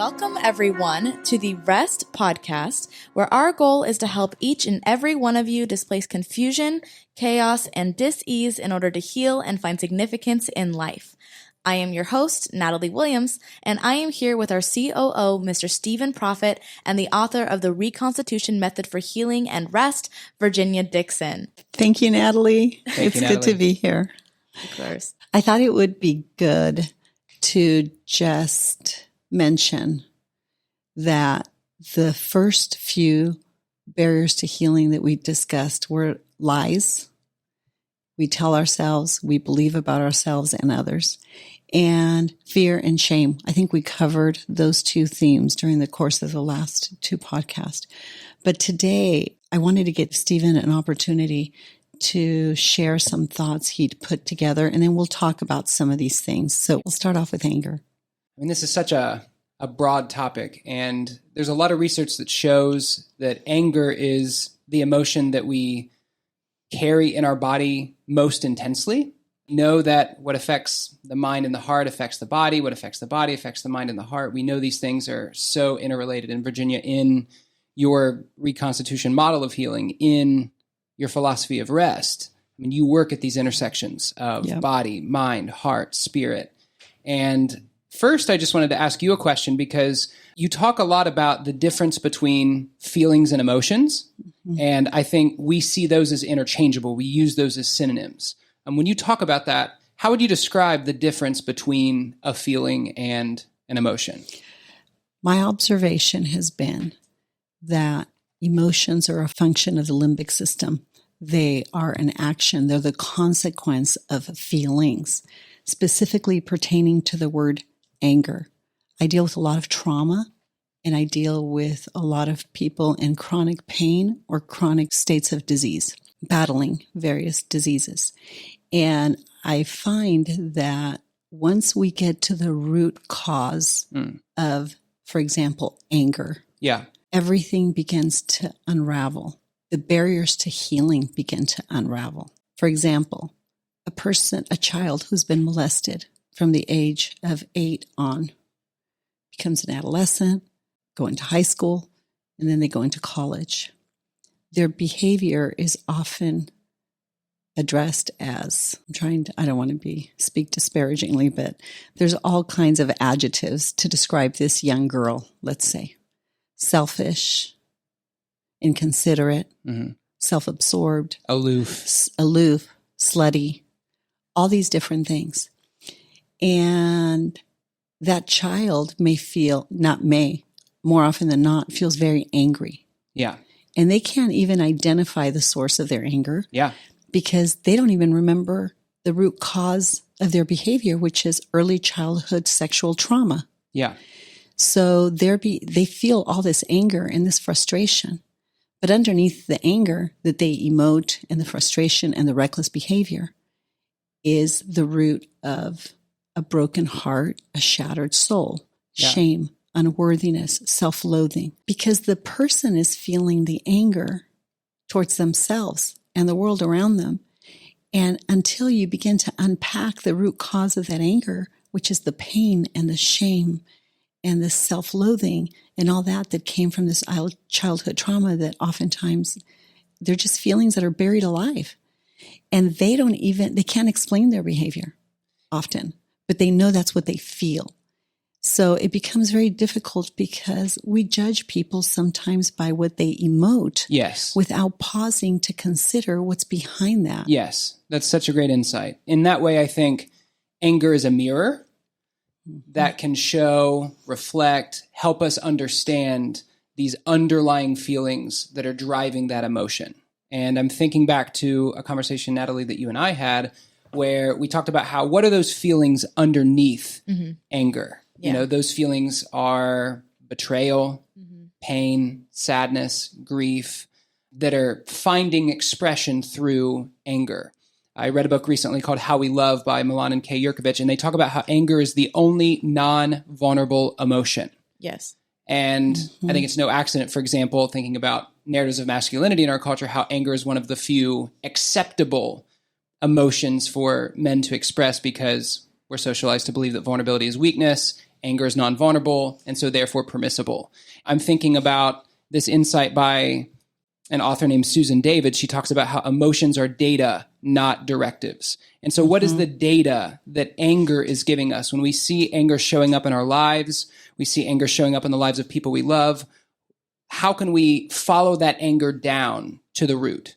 Welcome, everyone, to the R.E.S.T podcast, where our goal is to help each and every one of you displace confusion, chaos, and dis-ease in order to heal and find significance in life. I am your host, Natalie Williams, and I am here with our COO, Mr. Stephen Prophet, and the author of the Reconstitution Method for Healing and Rest, Virginia Dixon. Thank you, Natalie. It's good to be here. Of course. I thought it would be good to just mention that the first few barriers to healing that we discussed were lies. We tell ourselves, we believe about ourselves and others, and fear and shame. I think we covered those two themes during the course of the last two podcasts. But today, I wanted to get Stephen an opportunity to share some thoughts he'd put together, and then we'll talk about some of these things. So we'll start off with anger. I mean, this is such a broad topic, and there's a lot of research that shows that anger is the emotion that we carry in our body most intensely. We know that what affects the mind and the heart affects the body. What affects the body affects the mind and the heart. We know these things are so interrelated. And Virginia, in your reconstitution model of healing, in your philosophy of rest, I mean, you work at these intersections of body, mind, heart, spirit. And first, I just wanted to ask you a question, because you talk a lot about the difference between feelings and emotions. Mm-hmm. And I think we see those as interchangeable. We use those as synonyms. And when you talk about that, how would you describe the difference between a feeling and an emotion? My observation has been that emotions are a function of the limbic system. They are an action. They're the consequence of feelings, specifically pertaining to the word anger. I deal with a lot of trauma, and I deal with a lot of people in chronic pain or chronic states of disease, battling various diseases. And I find that once we get to the root cause of, for example, anger, everything begins to unravel. The barriers to healing begin to unravel. For example, a child who's been molested from the age of 8 on becomes an adolescent, go into high school, and then they go into college. Their behavior is often addressed as, I don't want to speak disparagingly, but there's all kinds of adjectives to describe this young girl, let's say. Selfish, inconsiderate, self-absorbed, aloof, slutty, all these different things. And that child more often than not, feels very angry. Yeah. And they can't even identify the source of their anger. Yeah. Because they don't even remember the root cause of their behavior, which is early childhood sexual trauma. Yeah. So they feel all this anger and this frustration. But underneath the anger that they emote and the frustration and the reckless behavior is the root of a broken heart, a shattered soul, shame, unworthiness, self-loathing. Because the person is feeling the anger towards themselves and the world around them. And until you begin to unpack the root cause of that anger, which is the pain and the shame and the self-loathing and all that came from this childhood trauma, that oftentimes they're just feelings that are buried alive. And they can't explain their behavior often, but they know that's what they feel. So it becomes very difficult because we judge people sometimes by what they emote. Yes. Without pausing to consider what's behind that. Yes. That's such a great insight. In that way, I think anger is a mirror that can show, reflect, help us understand these underlying feelings that are driving that emotion. And I'm thinking back to a conversation, Natalie, that you and I had, where we talked about what are those feelings underneath anger? Yeah. You know, those feelings are betrayal, pain, sadness, grief, that are finding expression through anger. I read a book recently called How We Love by Milan and Yerkovich, and they talk about how anger is the only non-vulnerable emotion. Yes. And I think it's no accident, for example, thinking about narratives of masculinity in our culture, how anger is one of the few acceptable emotions for men to express, because we're socialized to believe that vulnerability is weakness anger is non-vulnerable and so therefore permissible. I'm thinking about this insight by an author named Susan David. She talks about how emotions are data, not directives. And so what is the data that anger is giving us? When we see anger showing up in our lives, we see anger showing up in the lives of people we love, how can we follow that anger down to the root?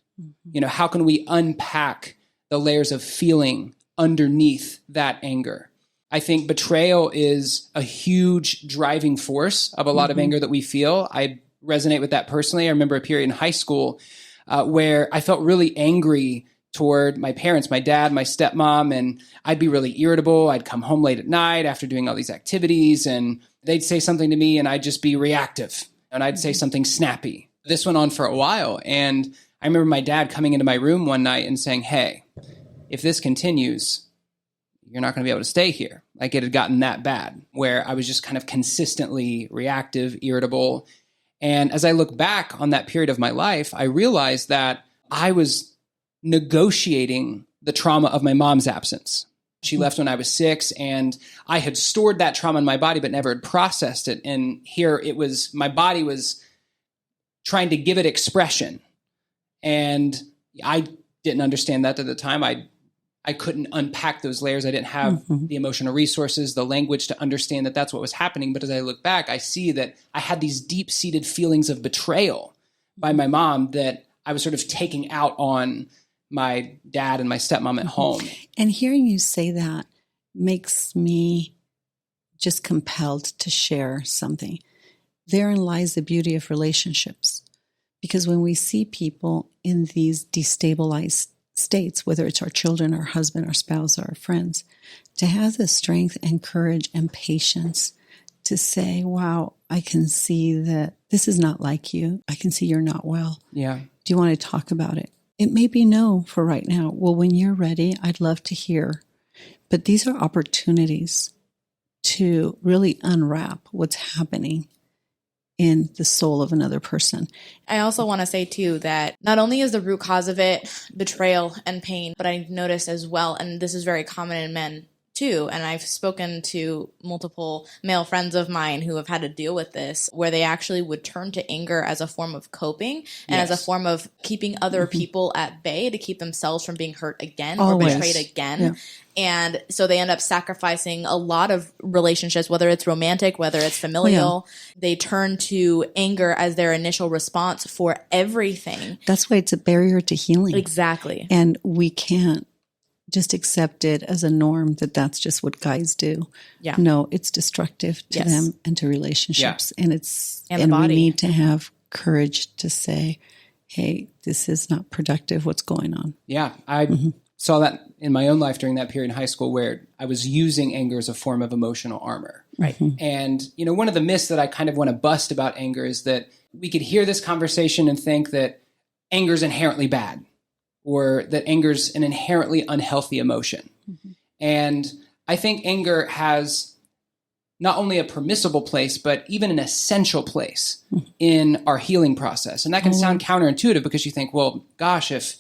How can we unpack the layers of feeling underneath that anger? I think betrayal is a huge driving force of a lot of anger that we feel. I resonate with that personally. I remember a period in high school where I felt really angry toward my parents, my dad, my stepmom, and I'd be really irritable. I'd come home late at night after doing all these activities, and they'd say something to me, and I'd just be reactive, and I'd say something snappy. This went on for a while, and I remember my dad coming into my room one night and saying, "Hey, if this continues, you're not going to be able to stay here." Like, it had gotten that bad, where I was just kind of consistently reactive, irritable. And as I look back on that period of my life, I realized that I was negotiating the trauma of my mom's absence. She left when I was 6, and I had stored that trauma in my body but never had processed it. And here it was, my body was trying to give it expression. And I didn't understand that at the time. I couldn't unpack those layers. I didn't have the emotional resources, the language to understand that that's what was happening. But as I look back, I see that I had these deep-seated feelings of betrayal by my mom that I was sort of taking out on my dad and my stepmom at home. And hearing you say that makes me just compelled to share something. Therein lies the beauty of relationships. Because when we see people in these destabilized states, whether it's our children, our husband, our spouse, or our friends, to have the strength and courage and patience to say, wow, I can see that this is not like you. I can see you're not well. Yeah. Do you want to talk about it? It may be no for right now. Well, when you're ready, I'd love to hear. But these are opportunities to really unwrap what's happening in the soul of another person. I also want to say too that not only is the root cause of it betrayal and pain, but I've noticed as well, and this is very common in men too, and I've spoken to multiple male friends of mine who have had to deal with this, where they actually would turn to anger as a form of coping and as a form of keeping other people at bay to keep themselves from being hurt again or betrayed again. Yeah. And so they end up sacrificing a lot of relationships, whether it's romantic, whether it's familial. They turn to anger as their initial response for everything. That's why it's a barrier to healing. Exactly. And we can't just accept it as a norm that that's just what guys do. Yeah. No, it's destructive to them and to relationships. Yeah. And we need to have courage to say, hey, this is not productive. What's going on? Yeah. I saw that in my own life during that period in high school where I was using anger as a form of emotional armor. Right. And, one of the myths that I kind of want to bust about anger is that we could hear this conversation and think that anger is inherently bad, or that anger is an inherently unhealthy emotion. And I think anger has not only a permissible place, but even an essential place in our healing process. And that can sound counterintuitive because you think, well, gosh, if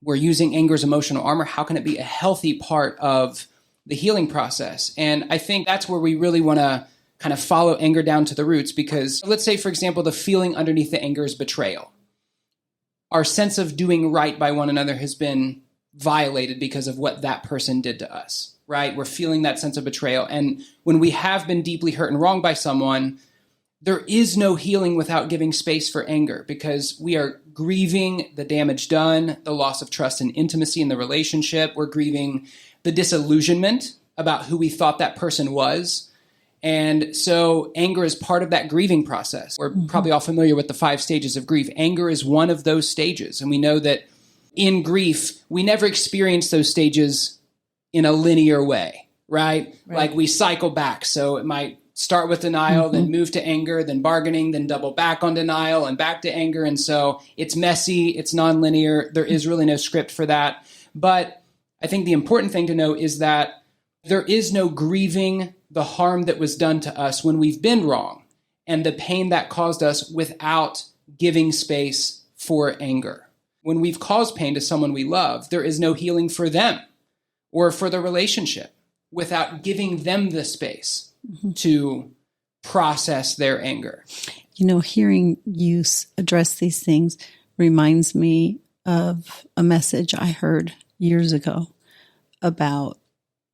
we're using anger as emotional armor, how can it be a healthy part of the healing process? And I think that's where we really want to kind of follow anger down to the roots, because let's say, for example, the feeling underneath the anger is betrayal. Our sense of doing right by one another has been violated because of what that person did to us, right? We're feeling that sense of betrayal. And when we have been deeply hurt and wronged by someone, there is no healing without giving space for anger, because we are grieving the damage done, the loss of trust and intimacy in the relationship. We're grieving the disillusionment about who we thought that person was. And so anger is part of that grieving process. We're probably all familiar with the 5 stages of grief. Anger is one of those stages. And we know that in grief, we never experience those stages in a linear way, right? Like we cycle back. So it might start with denial, then move to anger, then bargaining, then double back on denial and back to anger. And so it's messy, it's nonlinear. There is really no script for that. But I think the important thing to know is that there is no grieving the harm that was done to us when we've been wrong and the pain that caused us without giving space for anger. When we've caused pain to someone we love, there is no healing for them or for the relationship without giving them the space to process their anger. Hearing you address these things reminds me of a message I heard years ago about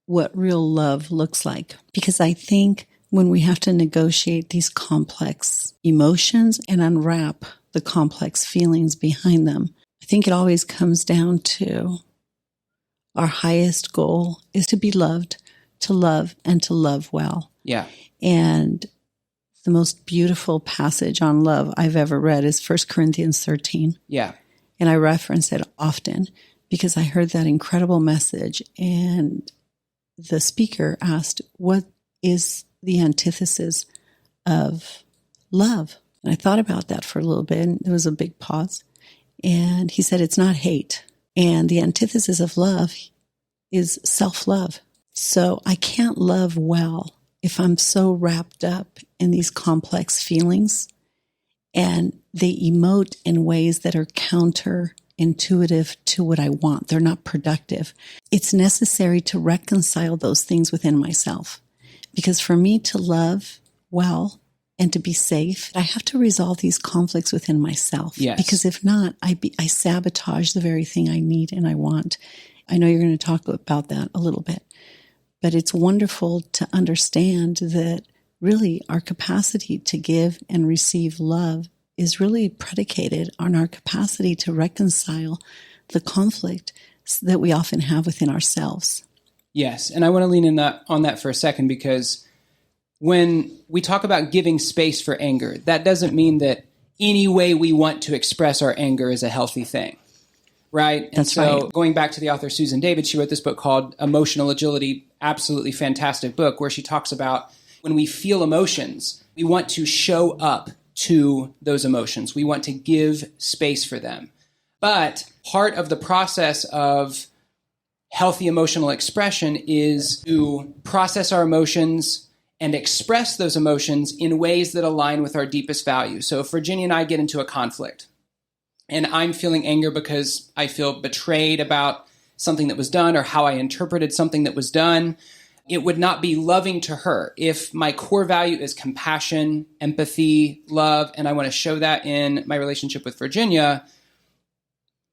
what real love looks like. Because I think when we have to negotiate these complex emotions and unwrap the complex feelings behind them, I think it always comes down to our highest goal is to be loved, to love, and to love well. Yeah. And the most beautiful passage on love I've ever read is 1 Corinthians 13. Yeah. And I reference it often because I heard that incredible message. And the speaker asked, what is the antithesis of love? And I thought about that for a little bit, and there was a big pause. And he said, it's not hate. And the antithesis of love is self-love. So I can't love well if I'm so wrapped up in these complex feelings and they emote in ways that are counterintuitive to what I want. They're not productive. It's necessary to reconcile those things within myself. Because for me to love well and to be safe, I have to resolve these conflicts within myself. Yes. Because if not, I sabotage the very thing I need and I want. I know you're going to talk about that a little bit. But it's wonderful to understand that really our capacity to give and receive love is really predicated on our capacity to reconcile the conflict that we often have within ourselves. Yes, and I want to lean in on that for a second, because when we talk about giving space for anger, that doesn't mean that any way we want to express our anger is a healthy thing. Right? And That's so right. Going back to the author Susan David, she wrote this book called Emotional Agility, absolutely fantastic book, where she talks about when we feel emotions, we want to show up to those emotions. We want to give space for them. But part of the process of healthy emotional expression is to process our emotions and express those emotions in ways that align with our deepest values. So if Virginia and I get into a conflict, and I'm feeling anger because I feel betrayed about something that was done or how I interpreted something that was done, it would not be loving to her. If my core value is compassion, empathy, love, and I want to show that in my relationship with Virginia,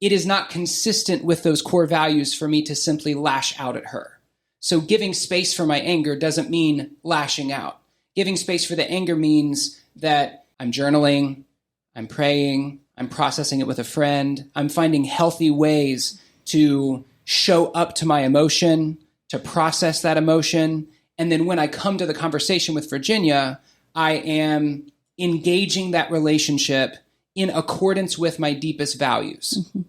it is not consistent with those core values for me to simply lash out at her. So giving space for my anger doesn't mean lashing out. Giving space for the anger means that I'm journaling, I'm praying, I'm processing it with a friend. I'm finding healthy ways to show up to my emotion, to process that emotion. And then when I come to the conversation with Virginia, I am engaging that relationship in accordance with my deepest values. Mm-hmm.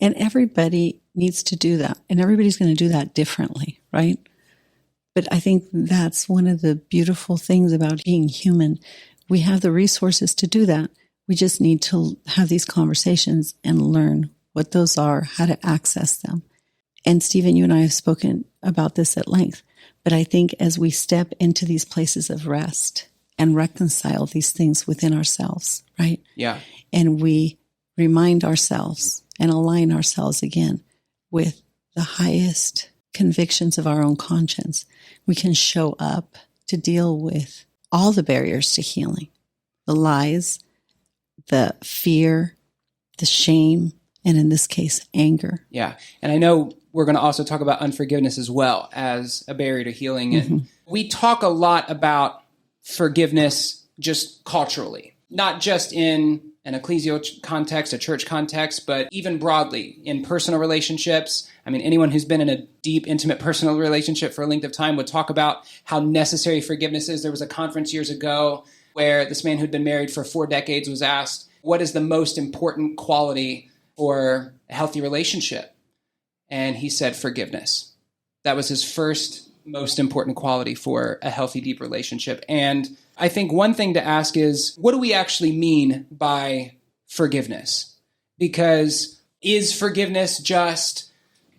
And everybody needs to do that. And everybody's going to do that differently, right? But I think that's one of the beautiful things about being human. We have the resources to do that. We just need to have these conversations and learn what those are, how to access them. And Stephen, you and I have spoken about this at length. But I think as we step into these places of rest and reconcile these things within ourselves, right? Yeah. And we remind ourselves and align ourselves again with the highest convictions of our own conscience, we can show up to deal with all the barriers to healing, the lies, the fear, the shame, and in this case, anger. Yeah. And I know we're going to also talk about unforgiveness as well as a barrier to healing. And we talk a lot about forgiveness just culturally, not just in an ecclesial context, a church context, but even broadly in personal relationships. I mean, anyone who's been in a deep, intimate personal relationship for a length of time would talk about how necessary forgiveness is. There was a conference years ago where this man who'd been married for 4 decades was asked, what is the most important quality for a healthy relationship? And he said, forgiveness. That was his first most important quality for a healthy, deep relationship. And I think one thing to ask is, what do we actually mean by forgiveness? Because is forgiveness just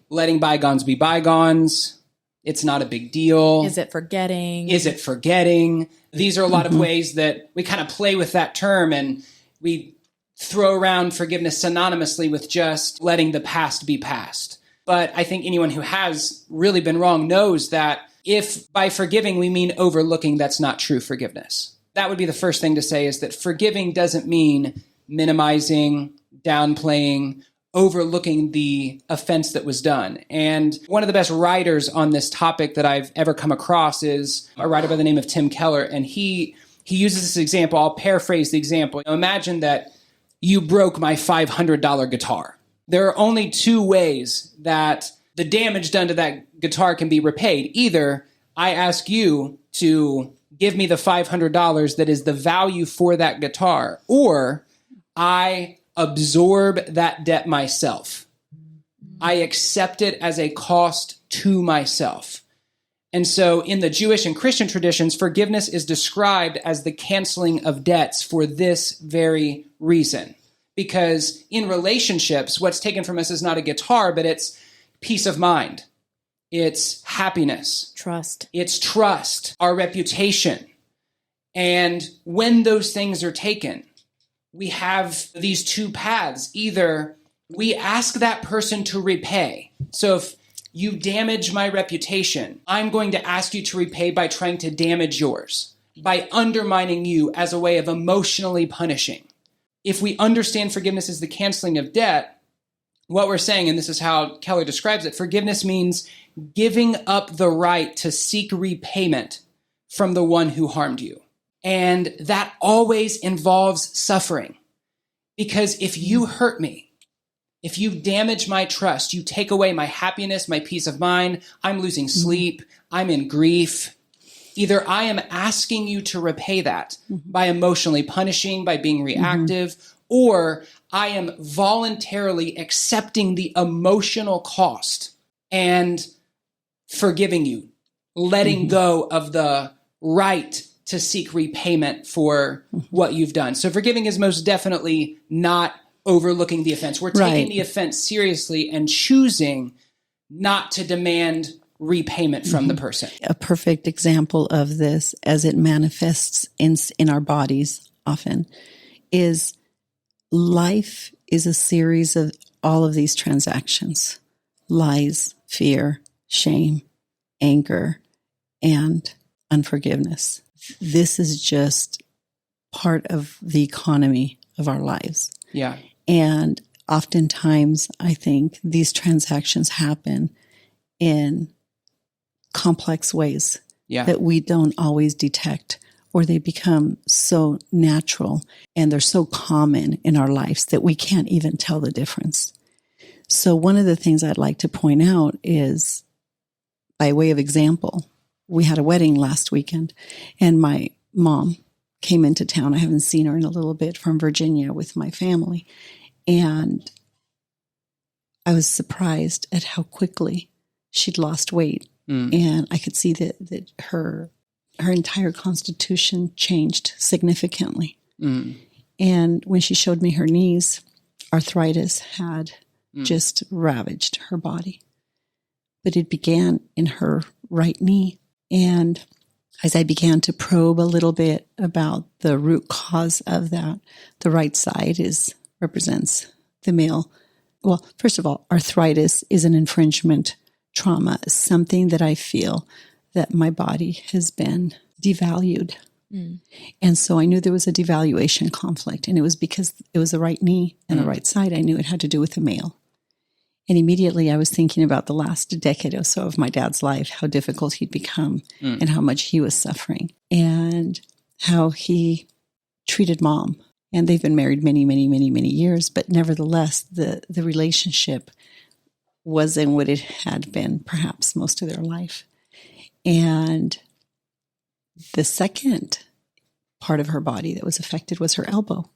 letting bygones be bygones? It's not a big deal. Is it forgetting? Is it forgetting? These are a lot of ways that we kind of play with that term, and we throw around forgiveness synonymously with just letting the past be past. But I think anyone who has really been wrong knows that If by forgiving we mean overlooking, that's not true forgiveness. That would be the first thing to say, is that forgiving doesn't mean minimizing, downplaying, overlooking the offense that was done. And one of the best writers on this topic that I've ever come across is a writer by the name of Tim Keller. And he uses this example. I'll paraphrase the example. Imagine that you broke my $500 guitar. There are only two ways that the damage done to that guitar can be repaid. Either I ask you to give me the $500 that is the value for that guitar, or I absorb that debt myself. I accept it as a cost to myself. And so in the Jewish and Christian traditions, forgiveness is described as the canceling of debts for this very reason. Because in relationships, what's taken from us is not a guitar, but it's peace of mind. It's happiness. Trust. It's trust, our reputation. And when those things are taken, we have these two paths. Either we ask that person to repay. So if you damage my reputation, I'm going to ask you to repay by trying to damage yours, by undermining you as a way of emotionally punishing. If we understand forgiveness as the canceling of debt, what we're saying, and this is how Keller describes it, forgiveness means giving up the right to seek repayment from the one who harmed you. And that always involves suffering. Because if you hurt me, if you damage my trust, you take away my happiness, my peace of mind, I'm losing sleep, I'm in grief. Either I am asking you to repay that by emotionally punishing, by being reactive, or I am voluntarily accepting the emotional cost and forgiving you, letting go of the right to seek repayment for what you've done. So forgiving is most definitely not overlooking the offense. We're taking the offense seriously and choosing not to demand repayment from the person. A perfect example of this, as it manifests in our bodies often, is life is a series of all of these transactions: lies, fear, shame, anger, and unforgiveness. This is just part of the economy of our lives. Yeah. And oftentimes, I think these transactions happen in complex ways that we don't always detect, or they become so natural and they're so common in our lives that we can't even tell the difference. So one of the things I'd like to point out is, by way of example, we had a wedding last weekend, and my mom came into town. I haven't seen her in a little bit, from Virginia with my family. And I was surprised at how quickly she'd lost weight. And I could see that her entire constitution changed significantly. And when she showed me her knees, arthritis had just ravaged her body. But it began in her right knee. And as I began to probe a little bit about the root cause of that, the right side represents the male. Well, first of all, arthritis is an infringement trauma, something that I feel that my body has been devalued. And so I knew there was a devaluation conflict, and it was because it was the right knee and the right side. I knew it had to do with the male. And immediately I was thinking about the last decade or so of my dad's life, how difficult he'd become and how much he was suffering, and how he treated mom. And they've been married many, many, many, many years, but nevertheless, the relationship wasn't what it had been perhaps most of their life. And the second part of her body that was affected was her elbow.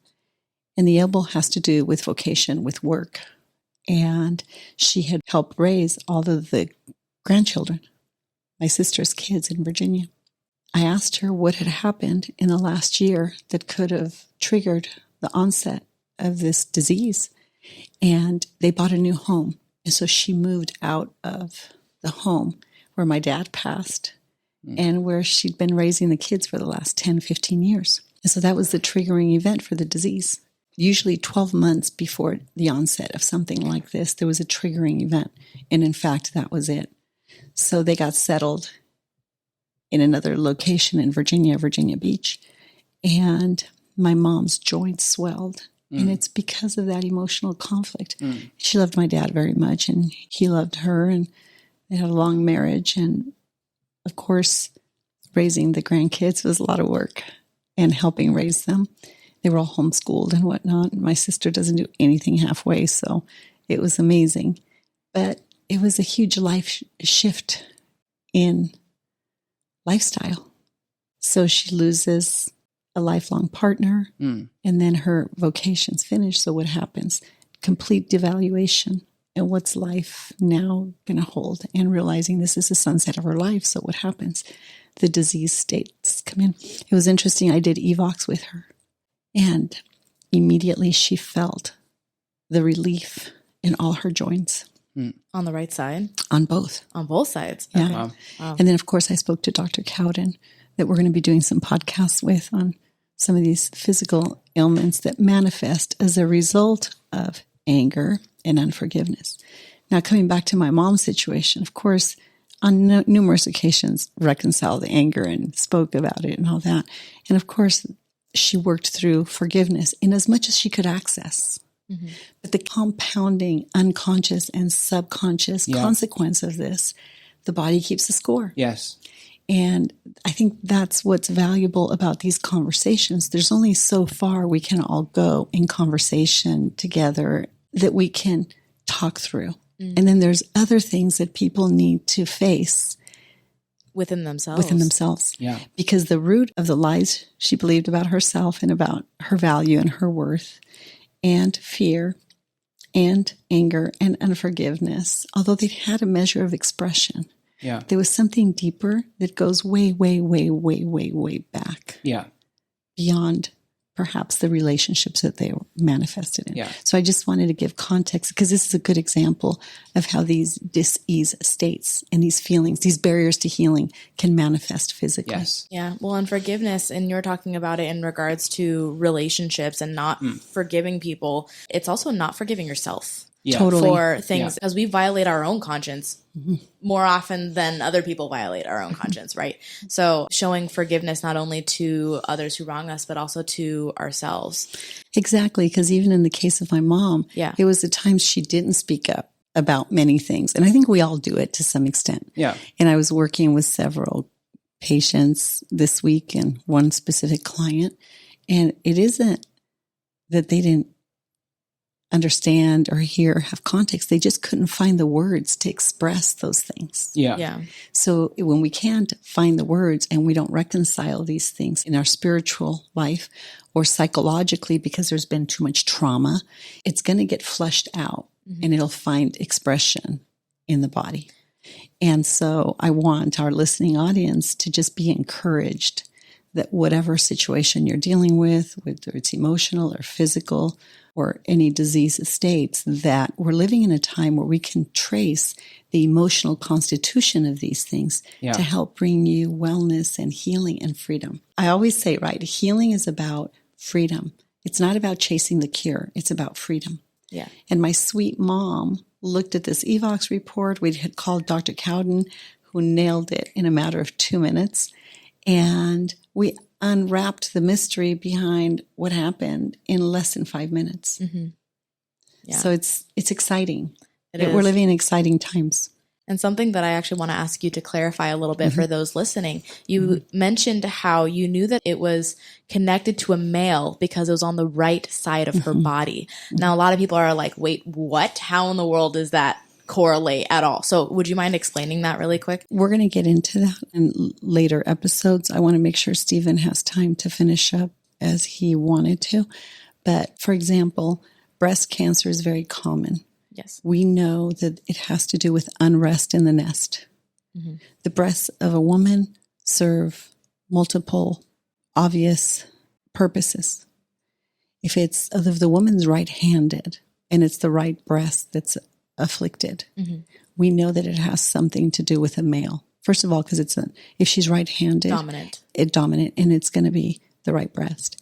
And the elbow has to do with vocation, with work. And she had helped raise all of the grandchildren, my sister's kids in Virginia. I asked her what had happened in the last year that could have triggered the onset of this disease. And they bought a new home. And so she moved out of the home where my dad passed and where she'd been raising the kids for the last 10, 15 years. And so that was the triggering event for the disease. Usually 12 months before the onset of something like this, there was a triggering event. And in fact, that was it. So they got settled in another location in Virginia Beach. And my mom's joints swelled. And it's because of that emotional conflict. She loved my dad very much, and he loved her, and they had a long marriage. And of course, raising the grandkids was a lot of work, and helping raise them. They were all homeschooled and whatnot. My sister doesn't do anything halfway, so it was amazing. But it was a huge life shift in lifestyle. So she loses a lifelong partner, and then her vocation's finished. So what happens? Complete devaluation. And what's life now going to hold? And realizing this is the sunset of her life. So what happens? The disease states come in. It was interesting. I did evox with her, and immediately she felt the relief in all her joints. On the right side? On both. On both sides? Yeah. Okay. Wow. And then, of course, I spoke to Dr. Cowden that we're going to be doing some podcasts with on some of these physical ailments that manifest as a result of anger and unforgiveness. Now, coming back to my mom's situation, of course, on numerous occasions, reconciled the anger and spoke about it and all that. And of course, she worked through forgiveness in as much as she could access. But the compounding unconscious and subconscious consequence of this, the body keeps the score. Yes. And I think that's what's valuable about these conversations. There's only so far we can all go in conversation together that we can talk through. And then there's other things that people need to face Within themselves. Yeah. Because the root of the lies she believed about herself and about her value and her worth, and fear and anger and unforgiveness, although they had a measure of expression, there was something deeper that goes way, way, way, way, way, way back. Yeah. Beyond perhaps the relationships that they were manifested in. Yeah. So I just wanted to give context, because this is a good example of how these dis-ease states and these feelings, these barriers to healing, can manifest physically. Yes. Yeah. Well, and forgiveness, and you're talking about it in regards to relationships and not forgiving people. It's also not forgiving yourself. Yeah. Totally. For things, as we violate our own conscience more often than other people violate our own conscience, right? So showing forgiveness not only to others who wrong us, but also to ourselves. Exactly, because even in the case of my mom, it was the times she didn't speak up about many things. And I think we all do it to some extent. Yeah. And I was working with several patients this week and one specific client, and it isn't that they didn't understand or hear or have context. They just couldn't find the words to express those things. Yeah. So when we can't find the words and we don't reconcile these things in our spiritual life or psychologically because there's been too much trauma, it's going to get flushed out and it'll find expression in the body. And so I want our listening audience to just be encouraged that whatever situation you're dealing with, whether it's emotional or physical or any disease states, that we're living in a time where we can trace the emotional constitution of these things to help bring you wellness and healing and freedom. I always say, right, healing is about freedom. It's not about chasing the cure. It's about freedom. Yeah. And my sweet mom looked at this evox report. We had called Dr. Cowden, who nailed it in a matter of 2 minutes. And we unwrapped the mystery behind what happened in less than 5 minutes. Yeah. So it's exciting. It We're is. living in exciting times. And something that I actually want to ask you to clarify a little bit for those listening. You mentioned how you knew that it was connected to a male because it was on the right side of her body. Now, a lot of people are like, wait, what? How in the world does that correlate at all? So would you mind explaining that really quick? We're going to get into that in later episodes. I want to make sure Stephen has time to finish up as he wanted to. But for example, breast cancer is very common. Yes. We know that it has to do with unrest in the nest. The breasts of a woman serve multiple obvious purposes. If it's if the woman's right-handed and it's the right breast that's afflicted, we know that it has something to do with a male. First of all, because if she's right-handed, dominant, and it's going to be the right breast.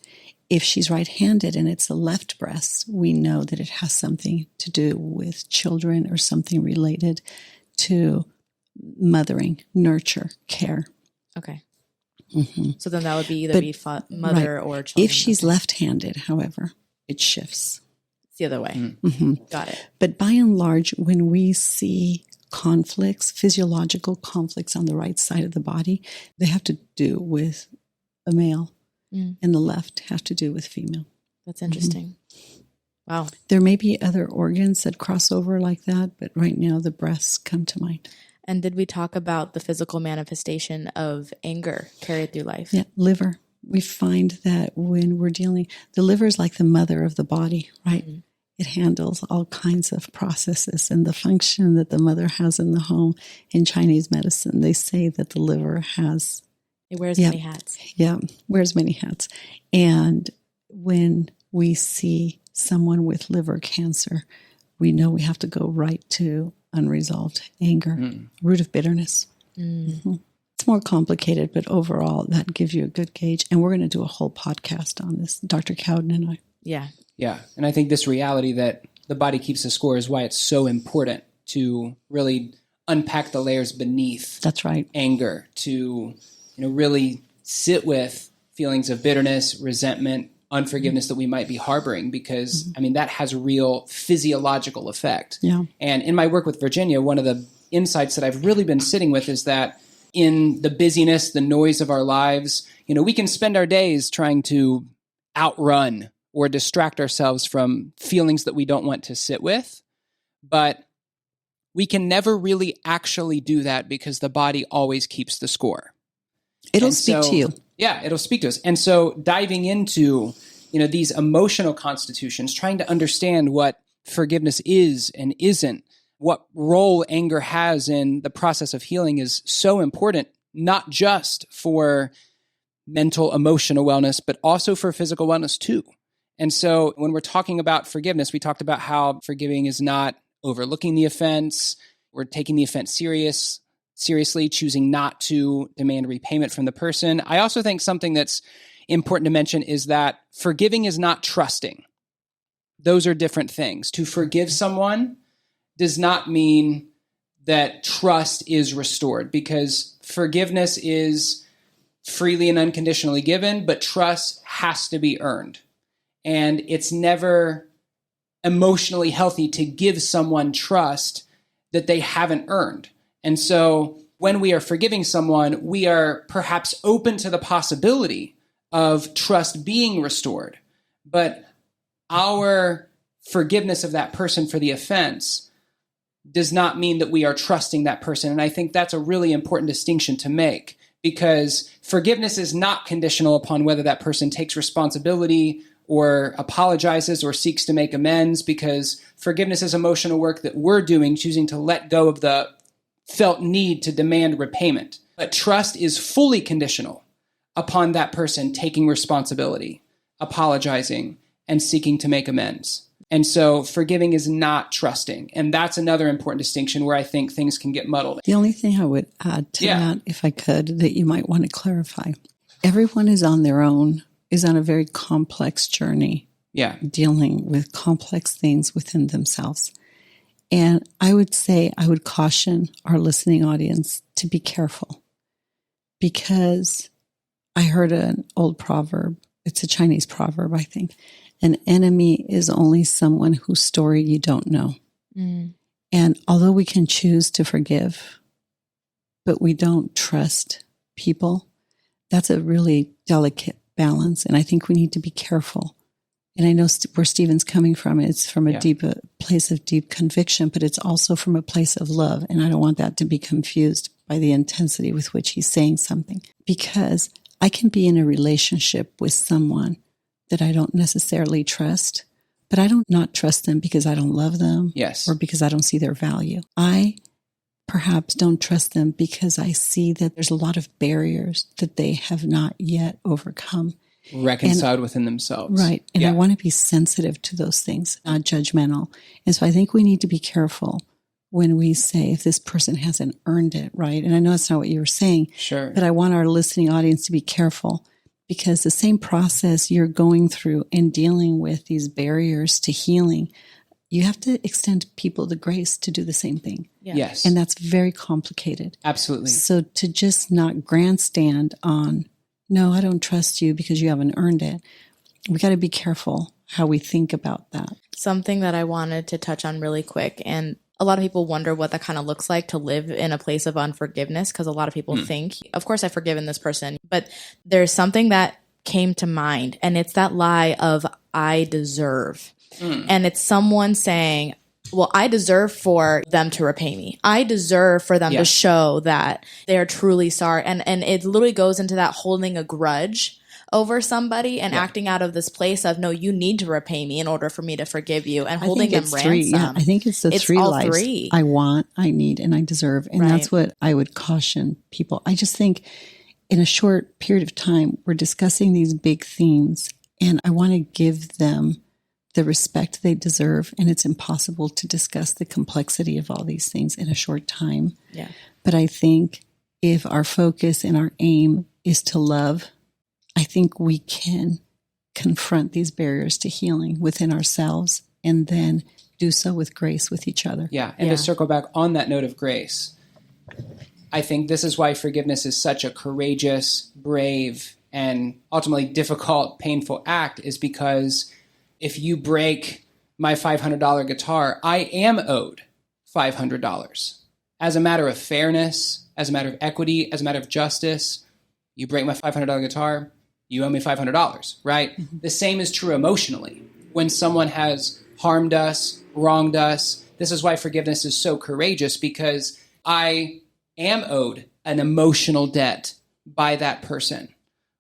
If she's right-handed and it's the left breast, we know that it has something to do with children or something related to mothering, nurture, care. Okay. Mm-hmm. So then that would be either mother or children. If she's left-handed, however, it shifts. It's the other way. Mm-hmm. Got it. But by and large, when we see conflicts, physiological conflicts on the right side of the body, they have to do with a male, and the left have to do with female. That's interesting. Wow. There may be other organs that cross over like that, but right now the breasts come to mind. And did we talk about the physical manifestation of anger carried through life? Yeah, liver. We find that when we're dealing, the liver is like the mother of the body, right? Mm-hmm. It handles all kinds of processes, and the function that the mother has in the home. In Chinese medicine, they say that the liver has... It wears many hats. Yeah, wears many hats. And when we see someone with liver cancer, we know we have to go right to unresolved anger, root of bitterness. Mm-hmm. It's more complicated, but overall, that gives you a good gauge. And we're going to do a whole podcast on this, Dr. Cowden and I. Yeah. Yeah. And I think this reality that the body keeps a score is why it's so important to really unpack the layers beneath. That's right. Anger, to really sit with feelings of bitterness, resentment, unforgiveness that we might be harboring, because that has a real physiological effect. Yeah. And in my work with Virginia, one of the insights that I've really been sitting with is that in the busyness, the noise of our lives, we can spend our days trying to outrun or distract ourselves from feelings that we don't want to sit with. But we can never really actually do that because the body always keeps the score. It'll speak to you. Yeah, it'll speak to us. And so diving into, these emotional constitutions, trying to understand what forgiveness is and isn't, what role anger has in the process of healing is so important, not just for mental, emotional wellness, but also for physical wellness too. And so when we're talking about forgiveness, we talked about how forgiving is not overlooking the offense. We're taking the offense seriously, choosing not to demand repayment from the person. I also think something that's important to mention is that forgiving is not trusting. Those are different things. To forgive someone does not mean that trust is restored, because forgiveness is freely and unconditionally given, but trust has to be earned. And it's never emotionally healthy to give someone trust that they haven't earned. And so when we are forgiving someone, we are perhaps open to the possibility of trust being restored. But our forgiveness of that person for the offense does not mean that we are trusting that person. And I think that's a really important distinction to make, because forgiveness is not conditional upon whether that person takes responsibility or apologizes or seeks to make amends, because forgiveness is emotional work that we're doing, choosing to let go of the felt need to demand repayment. But trust is fully conditional upon that person taking responsibility, apologizing, and seeking to make amends. And so forgiving is not trusting. And that's another important distinction where I think things can get muddled. The only thing I would add to that, if I could, that you might want to clarify, everyone is on their own, is on a very complex journey, dealing with complex things within themselves. And I would say, I would caution our listening audience to be careful, because I heard an old proverb. It's a Chinese proverb, I think. An enemy is only someone whose story you don't know. Mm. And although we can choose to forgive, but we don't trust people, that's a really delicate balance. And I think we need to be careful. And I know where Stephen's coming from. It's from a deep place of deep conviction, but it's also from a place of love. And I don't want that to be confused by the intensity with which he's saying something, because I can be in a relationship with someone that I don't necessarily trust, but I don't not trust them because I don't love them or because I don't see their value. I perhaps don't trust them because I see that there's a lot of barriers that they have not yet overcome. Reconciled within themselves. Right. And I want to be sensitive to those things, not judgmental. And so I think we need to be careful when we say if this person hasn't earned it, right? And I know that's not what you were saying. Sure. But I want our listening audience to be careful, because the same process you're going through in dealing with these barriers to healing, you have to extend people the grace to do the same thing. Yeah. Yes. And that's very complicated. Absolutely. So to just not grandstand on, no, I don't trust you because you haven't earned it. We got to be careful how we think about that. Something that I wanted to touch on really quick, and a lot of people wonder what that kind of looks like to live in a place of unforgiveness, because a lot of people think, of course, I've forgiven this person, but there's something that came to mind, and it's that lie of I deserve. And it's someone saying, well, I deserve for them to repay me. I deserve for them to show that they're truly sorry. And it literally goes into that holding a grudge over somebody and acting out of this place of, no, you need to repay me in order for me to forgive you, and holding them ransom. Yeah, I think it's the three all lies. Three. I want, I need, and I deserve. And that's what I would caution people. I just think in a short period of time, we're discussing these big themes, and I want to give them the respect they deserve. And it's impossible to discuss the complexity of all these things in a short time. Yeah. But I think if our focus and our aim is to love, I think we can confront these barriers to healing within ourselves and then do so with grace with each other. Yeah. And to circle back on that note of grace, I think this is why forgiveness is such a courageous, brave, and ultimately difficult, painful act, is because if you break my $500 guitar, I am owed $500. As a matter of fairness, as a matter of equity, as a matter of justice, you break my $500 guitar, you owe me $500, right? Mm-hmm. The same is true emotionally. When someone has harmed us, wronged us, this is why forgiveness is so courageous, because I am owed an emotional debt by that person,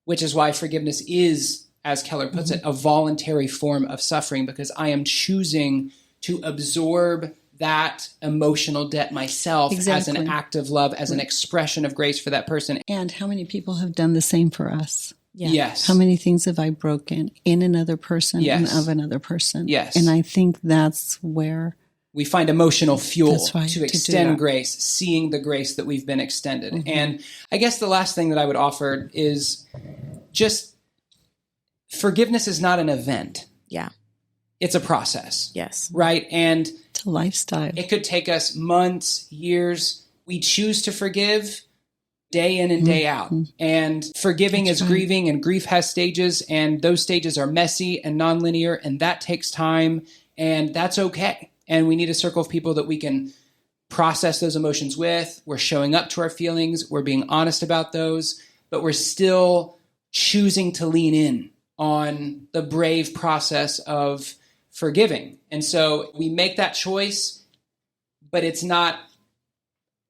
which is why forgiveness is, as Keller puts it, a voluntary form of suffering, because I am choosing to absorb that emotional debt myself as an act of love, as an expression of grace for that person. And how many people have done the same for us? Yeah. Yes. How many things have I broken in another person and of another person? Yes. And I think that's where we find emotional fuel to extend grace, seeing the grace that we've been extended. Mm-hmm. And I guess the last thing that I would offer is just forgiveness is not an event. Yeah. It's a process. Yes. Right? And it's a lifestyle. It could take us months, years. We choose to forgive day in and day out. And forgiving is grieving, and grief has stages, and those stages are messy and nonlinear, and that takes time, and that's okay. And we need a circle of people that we can process those emotions with. We're showing up to our feelings. We're being honest about those, but we're still choosing to lean in on the brave process of forgiving. And so we make that choice, but it's not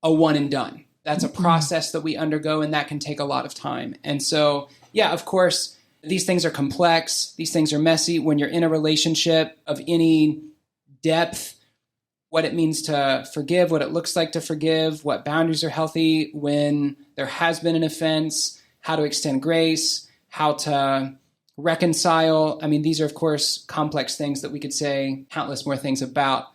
a one and done. That's a process that we undergo, and that can take a lot of time. And so, yeah, of course, these things are complex. These things are messy. When you're in a relationship of any depth, what it means to forgive, what it looks like to forgive, what boundaries are healthy when there has been an offense, how to extend grace, how to reconcile. I mean, these are, of course, complex things that we could say countless more things about.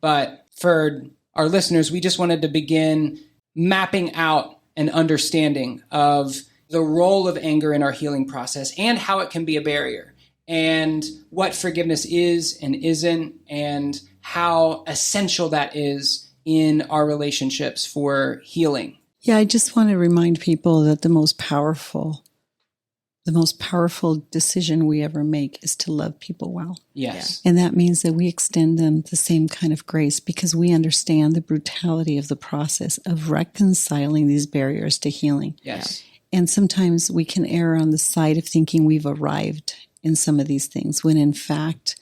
But for our listeners, we just wanted to begin mapping out an understanding of the role of anger in our healing process and how it can be a barrier, and what forgiveness is and isn't, and how essential that is in our relationships for healing. Yeah, I just want to remind people that the most powerful decision we ever make is to love people well. Yes. And that means that we extend them the same kind of grace, because we understand the brutality of the process of reconciling these barriers to healing. Yes. And sometimes we can err on the side of thinking we've arrived in some of these things, when in fact,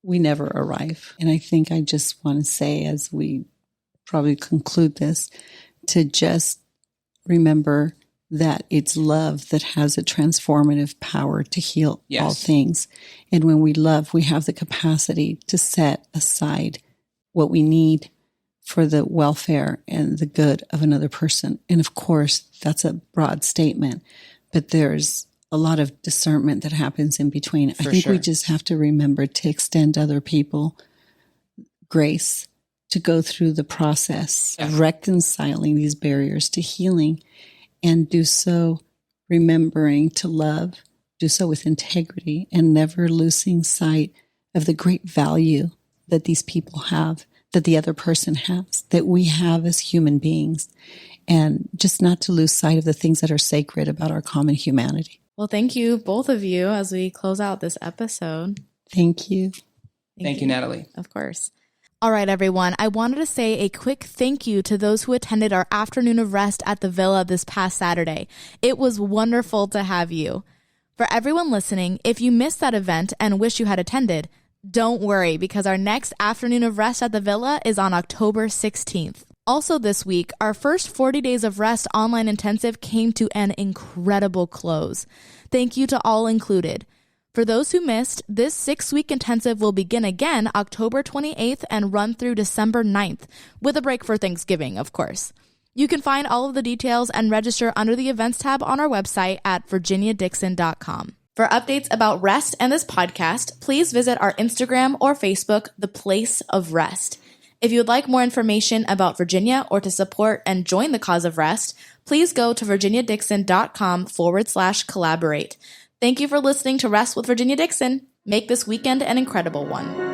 we never arrive. And I think I just want to say, as we probably conclude this, to just remember that it's love that has a transformative power to heal all things. And when we love, we have the capacity to set aside what we need for the welfare and the good of another person. And of course, that's a broad statement, but there's a lot of discernment that happens in between. I think we just have to remember to extend other people grace to go through the process of reconciling these barriers to healing, and do so remembering to love, do so with integrity, and never losing sight of the great value that these people have, that the other person has, that we have as human beings, and just not to lose sight of the things that are sacred about our common humanity. Well, thank you, both of you, as we close out this episode. Thank you. Thank you, Natalie. Of course. All right, everyone. I wanted to say a quick thank you to those who attended our afternoon of rest at the Villa this past Saturday. It was wonderful to have you. For everyone listening, if you missed that event and wish you had attended, don't worry, because our next afternoon of rest at the Villa is on October 16th. Also this week, our first 40 Days of Rest online intensive came to an incredible close. Thank you to all included. For those who missed, this 6-week intensive will begin again October 28th and run through December 9th, with a break for Thanksgiving, of course. You can find all of the details and register under the events tab on our website at virginiadixon.com. For updates about REST and this podcast, please visit our Instagram or Facebook, The Place of Rest. If you would like more information about Virginia or to support and join the cause of REST, please go to virginiadixon.com/collaborate. Thank you for listening to Rest with Virginia Dixon. Make this weekend an incredible one.